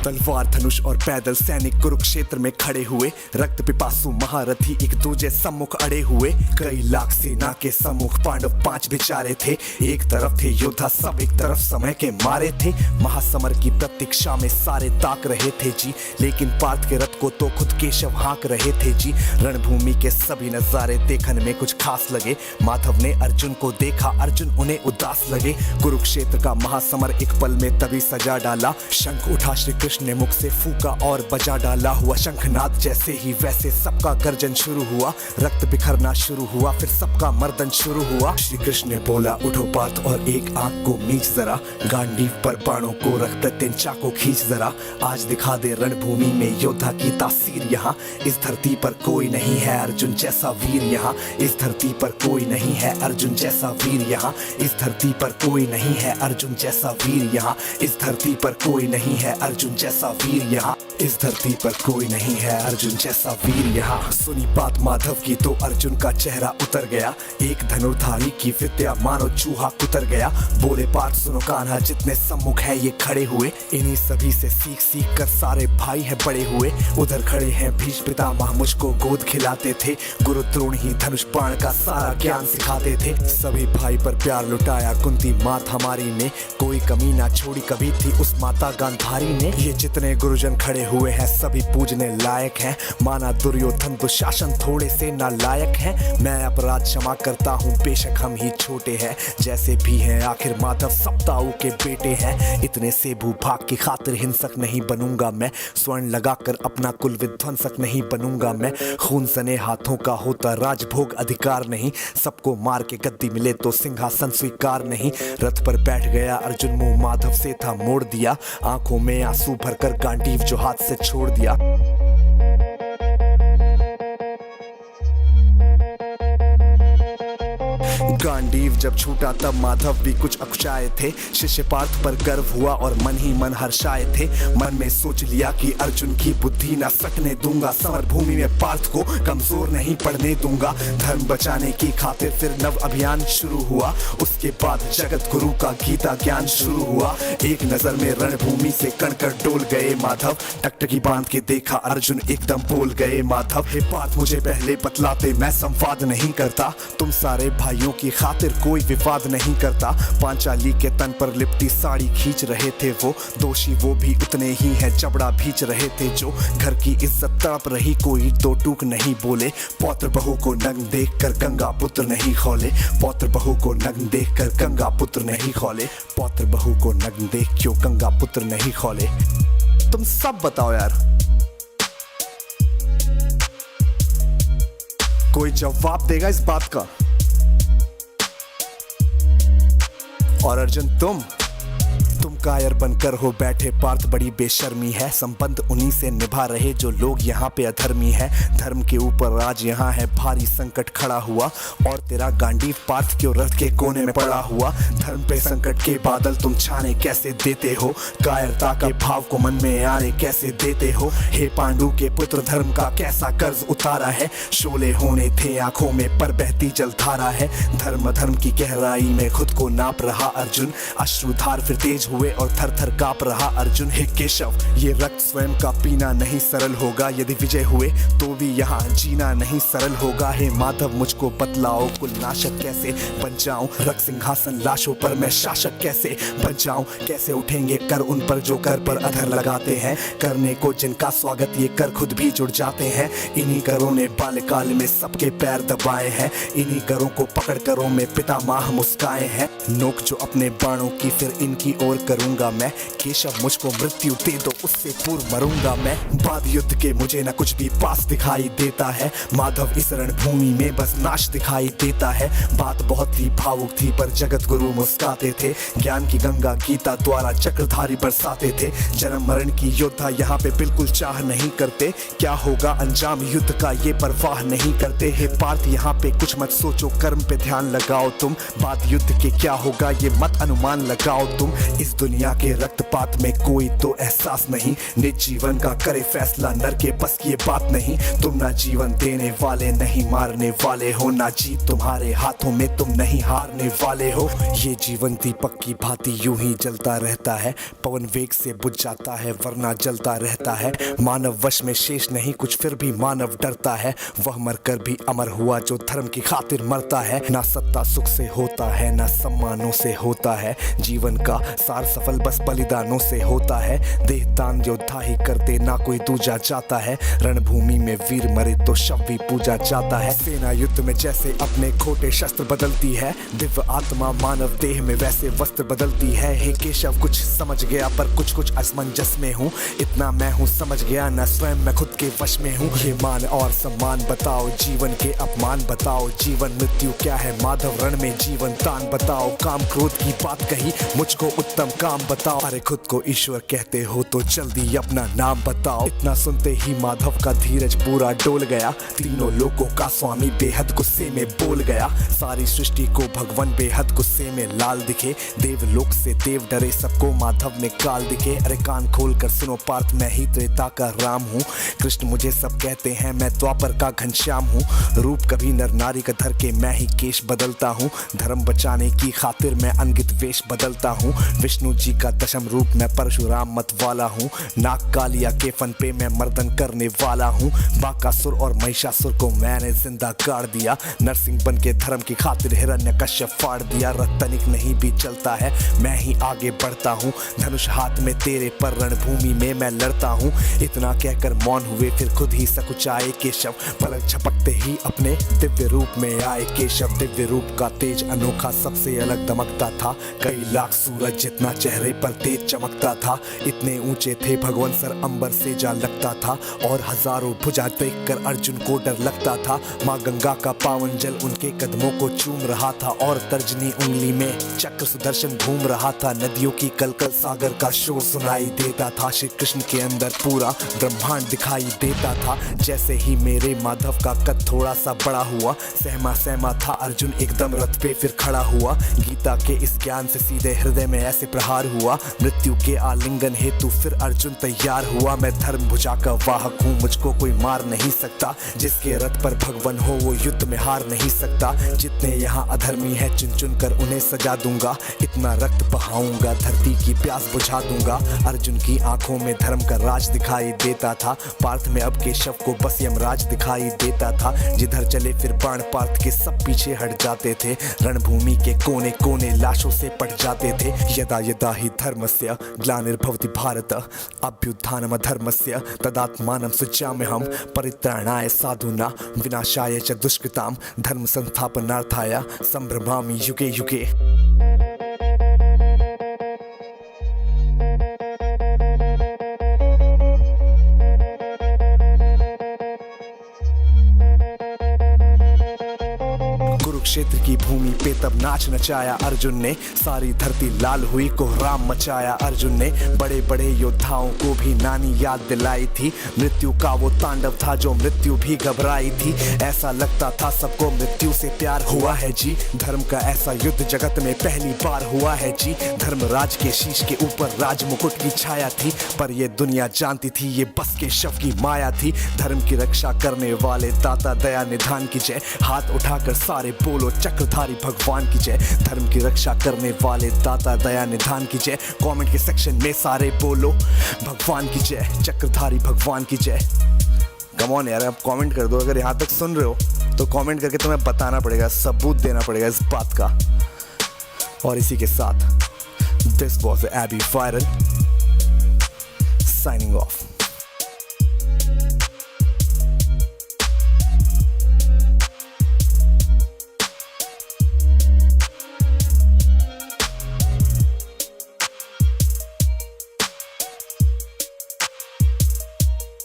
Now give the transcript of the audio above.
तलवार धनुष और पैदल सैनिक कुरुक्षेत्र में खड़े हुए, रक्त पिपासु महारथी एक दूजे सम्मुख अड़े हुए। कई लाख सेना के सम्मुख पांडव 5 बेचारे थे। एक तरफ थे योद्धा सब, एक तरफ समय के मारे थे। महासमर की प्रतीक्षा में सारे ताक रहे थे जी, लेकिन पार्थ के रथ को तो खुद केशव हाँक रहे थे जी। रणभूमि के सभी नजारे देखने में कुछ खास लगे। माधव ने अर्जुन को देखा, अर्जुन उन्हें उदास लगे। कुरुक्षेत्र का महासमर एक पल में तभी सजा डाला। शंख उठा श्री कृष्ण ने मुख से फूका और बजा डाला। हुआ शंखनाद जैसे ही वैसे सबका गर्जन शुरू हुआ। रक्त बिखरना शुरू हुआ, फिर सबका मर्दन शुरू हुआ। श्री कृष्ण ने बोला, उठो पार्थ और एक आंख को मीच जरा। गांडीव पर बाणों को रख प्रत्यंचा को खींच जरा। आज दिखा दे रणभूमि में योद्धा की तासीर यहाँ। इस धरती पर कोई नहीं है अर्जुन जैसा वीर यहाँ। इस धरती पर कोई नहीं है अर्जुन जैसा वीर यहाँ। इस धरती पर कोई नहीं है अर्जुन जैसा वीर यहाँ। इस धरती पर कोई नहीं है अर्जुन जैसा वीर यहाँ। इस धरती पर कोई नहीं है अर्जुन जैसा वीर यहाँ। सुनी बात माधव की तो अर्जुन का चेहरा उतर गया। एक धनुर्धारी की विद्या मानो चूहा कुतर गया। बोले पार्थ सुनो कान्हा, जितने सम्मुख है ये खड़े हुए, इन्हीं सभी से सीख सीख कर सारे भाई है बड़े हुए। उधर खड़े हैं भीष्म पितामह, मुझको गोद खिलाते थे। गुरु द्रोण ही धनुष बाण का सारा ज्ञान सिखाते थे। सभी भाई पर प्यार लुटाया कुंती मात हमारी ने। कोई कमी ना छोड़ी कभी थी उस माता गांधारी ने। ये जितने गुरुजन खड़े हुए हैं सभी पूजने लायक हैं। माना दुर्योधन दुशासन थोड़े से नालायक हैं। मैं अपराध क्षमा करता हूँ बेशक हम ही छोटे हैं। जैसे भी हैं आखिर माधव सप्ताऊ के बेटे हैं। इतने से भूभाग की खातिर हिंसक नहीं बनूंगा मैं। स्वर्ण लगाकर अपना कुल विध्वंसक नहीं बनूंगा मैं। खून सने हाथों का होता राजभोग अधिकार नहीं। सबको मार के गद्दी मिले तो सिंहासन स्वीकार नहीं। रथ पर बैठ गया अर्जुन, मुंह माधव से था मोड़ दिया। आंखों में आंसू भरकर गांडीव जो हाथ से छोड़ दिया। गांडीव जब छूटा तब माधव भी कुछ अकुचाए थे। शिष्य पार्थ पर गर्व हुआ और मन ही मन हर्षाए थे। मन में सोच लिया कि अर्जुन की बुद्धि ना सकने दूंगा। समर भूमि में पार्थ को कमजोर नहीं पड़ने दूंगा। धर्म बचाने की खातिर फिर नव अभियान शुरू हुआ। उसके बाद जगत गुरु का गीता ज्ञान शुरू हुआ। एक नजर में रणभूमि से कणकर डोल गए माधव। टकटकी बांध के देखा अर्जुन एकदम बोल गए माधव। हे पार्थ मुझे पहले बतलाते, मैं संवाद नहीं करता। तुम सारे भाइयों की खातिर कोई विवाद नहीं करता। पांचाली के तन पर लिपटी साड़ी खींच रहे थे वो। दोषी वो भी उतने ही हैं, चबड़ा भींच रहे थे जो। घर की इज्जत तड़प रही, कोई दो टूक नहीं बोले। पौत्र बहू को नग्न देख कर गंगा पुत्र नहीं खोले। पौत्र बहू को नग्न देख कर गंगा पुत्र नहीं खोले। पौत्र बहू को नग्न देख क्यों गंगा पुत्र नहीं खोले। तुम सब बताओ यार, कोई जवाब देगा इस बात का? और अर्जुन तुम कायर बनकर हो बैठे पार्थ, बड़ी बेशर्मी है। संबंध उन्हीं से निभा रहे जो लोग यहाँ पे अधर्मी है। धर्म के ऊपर आज यहाँ है भारी संकट खड़ा हुआ। और तेरा गांडीव पार्थ क्यों रथ के कोने में पड़ा हुआ। धर्म पे संकट के बादल तुम छाने कैसे देते हो। कायरता के भाव को मन में आने कैसे देते हो। हे पांडु के पुत्र, धर्म का कैसा कर्ज उतारा है। शोले होने थे आंखों में पर बहती जलधारा है। धर्म धर्म की गहराई में खुद को नाप रहा अर्जुन। अश्रुधार फिर तेज हुए और थर थर कांप रहा अर्जुन। हे केशव, ये रक्त स्वयं का पीना नहीं सरल होगा। यदि विजय हुए तो भी यहाँ जीना नहीं सरल होगा। हे माधव मुझको बतलाओ, कुल नाशक कैसे बन जाऊं। रक्त सिंहासन लाशों पर मैं शासक कैसे बन जाऊं। कैसे उठेंगे कर उन पर जो कर पर अधर लगाते हैं। करने को जिनका स्वागत ये कर खुद भी जुड़ जाते हैं। इन्हीं करों ने बाल्यकाल में सबके पैर दबाए हैं। इन्हीं करों को पकड़ करों में पितामह मुस्काए हैं। नोक जो अपने बाणों की फिर इनकी ओर करूंगा मैं। केशव मुझको मृत्यु दे दो, उससे पूर्व मरूंगा मैं। बाद युद्ध के मुझे न कुछ भी पास दिखाई देता है। माधव इस रणभूमि में बस नाश दिखाई देता है। बात बहुत ही भावुक थी पर जगत गुरु मुस्काते थे। ज्ञान की गंगा गीता द्वारा चक्रधारी बरसाते थे। जन्म मरण की योद्धा यहाँ पे बिल्कुल चाह नहीं करते। क्या होगा अंजाम युद्ध का ये परवाह नहीं करते। हे पार्थ यहाँ पे कुछ मत सोचो, कर्म पे ध्यान लगाओ तुम। बाद युद्ध के क्या होगा ये मत अनुमान लगाओ तुम। इस दुनिया दुनिया के रक्तपात में कोई तो एहसास नहीं, निज जीवन का करे फैसला नर के बस की ये बात नहीं। तुम ना जीवन देने वाले नहीं मारने वाले हो, ना जीत तुम्हारे हाथों में तुम नहीं हारने वाले हो। ये जीवन दीपक की भांति यूं ही जलता रहता है, पवन वेग से बुझ जाता है वरना जलता रहता है। मानव वश में शेष नहीं कुछ फिर भी मानव डरता है, वह मरकर भी अमर हुआ जो धर्म की खातिर मरता है। ना सत्ता सुख से होता है ना सम्मानों से होता है, जीवन का सार सफल बस बलिदानों से होता है। देह दान योद्धा ही करते ना कोई दूजा जाता है, रणभूमि में वीर मरे तो शव भी पूजा जाता है। सेना युद्ध में जैसे अपने खोटे शस्त्र बदलती है, दिव्य आत्मा मानव देह में वैसे वस्त्र बदलती है। हे केशव कुछ समझ गया पर कुछ कुछ असमंजस में हूँ, इतना मैं हूँ समझ गया ना स्वयं मैं खुद के वश में हूँ। ये मान और सम्मान बताओ, जीवन के अपमान बताओ, जीवन मृत्यु क्या है माधव रण में जीवन दान बताओ। काम क्रोध की बात कही मुझको उत्तम काम बताओ, अरे खुद को ईश्वर कहते हो तो जल्दी अपना नाम बताओ। इतना सुनते ही माधव का धीरज पूरा डोल गया, तीनों लोगों का स्वामी बेहद गुस्से में बोल गया। सारी सृष्टि को भगवान बेहद गुस्से में लाल दिखे, देवलोक से देव डरे सबको माधव में काल दिखे। अरे कान खोल कर सुनो पार्थ मैं ही त्रेता का राम हूँ, कृष्ण मुझे सब कहते हैं मैं द्वापर का घनश्याम हूँ। रूप कभी नर नारी का धर के मैं ही केश बदलता हूँ, धर्म बचाने की खातिर मैं अनगित वेश बदलता हूँ। विष्णु जी का दशम रूप मैं परशुराम मत वाला हूँ, नाग कालिया के फन पे मैं मर्दन करने वाला हूँ। बाकासुर और महिषासुर को मैंने जिंदा गाड़ दिया, नरसिंह बन के धर्म की खातिर हिरण्यकश्यप फाड़ दिया। रतनिक नहीं भी चलता है मैं ही आगे बढ़ता हूँ, धनुष हाथ में तेरे पर रणभूमि में मैं लड़ता हूँ। इतना कहकर मौन हुए फिर खुद ही सकुचाए केशव, पलक झपकते ही अपने दिव्य रूप में आए केशव। दिव्य रूप का तेज अनोखा सबसे अलग दमकता था, कई लाख सूरज जितना चेहरे पर तेज चमकता था। इतने ऊंचे थे भगवान सर अंबर से जा लगता था, और हजारों भुजा देखकर अर्जुन को डर लगता था। माँ गंगा का पावन जल उनके कदमों को चूम रहा था, और तर्जनी उंगली में चक्र सुदर्शन घूम रहा था। नदियों की कलकल सागर का शोर सुनाई देता था, श्री कृष्ण के अंदर पूरा ब्रह्मांड दिखाई देता था। जैसे ही मेरे माधव का कद थोड़ा सा बड़ा हुआ, सहमा सहमा था अर्जुन एकदम रथ पे फिर खड़ा हुआ। गीता के इस ज्ञान से सीधे हृदय में ऐसे प्रहार हुआ, मृत्यु के आलिंगन हेतु फिर अर्जुन तैयार हुआ। मैं धर्म भुजा का वाहक हूँ, मुझको कोई मार नहीं सकता, जिसके रथ पर भगवान हो वो युद्ध में हार नहीं सकता। जितने यहाँ अधर्मी है चुन चुन कर उन्हें सजा दूंगा, इतना रक्त बहाऊंगा धरती की प्यास बुझा दूंगा। अर्जुन की आंखों में धर्म का राज दिखाई देता था, पार्थ में अब केशव को बस यमराज दिखाई देता था। जिधर चले फिर बाण पार्थ के सब पीछे हट जाते थे, रणभूमि के कोने कोने लाशों से पट जाते थे। यदा यदा ही धर्मस्य ग्लानिर्भवति भारत अभ्युत्थानम धर्मस्य तदात्मानं सृजाम्यहं परित्राणाय साधूनां विनाशाय च दुष्कृतां धर्म संस्थापनार्थाय संभ्रमामि युगे युगे। कुरुक्षेत्र की भूमि पे तब नाच नचाया अर्जुन ने, सारी धरती लाल हुई कोहराम मचाया अर्जुन ने। बड़े बड़े योद्धाओं को भी नानी याद दिलाई थी, मृत्यु का वो तांडव था जो मृत्यु भी घबराई थी। ऐसा लगता था सबको मृत्यु से प्यार हुआ है जी, धर्म का ऐसा युद्ध जगत में पहली बार हुआ है जी। धर्मराज के शीश के ऊपर राज मुकुट की छाया थी, पर ये दुनिया जानती थी ये बस के शव की माया थी। धर्म की रक्षा करने वाले दाता दया निधान की जय, हाथ उठाकर सारे बोलो चक्रधारी भगवान की जय। धर्म की रक्षा करने वाले दाता दया निधान की जय, कमेंट के सेक्शन में सारे बोलो भगवान की जय, चक्रधारी भगवान की जय। कम ऑन यार, आप कमेंट कर दो, अगर यहाँ तक सुन रहे हो तो कमेंट करके तुम्हें बताना पड़ेगा, सबूत देना पड़ेगा इस बात का। और इसी के साथ this was AB viral signing of.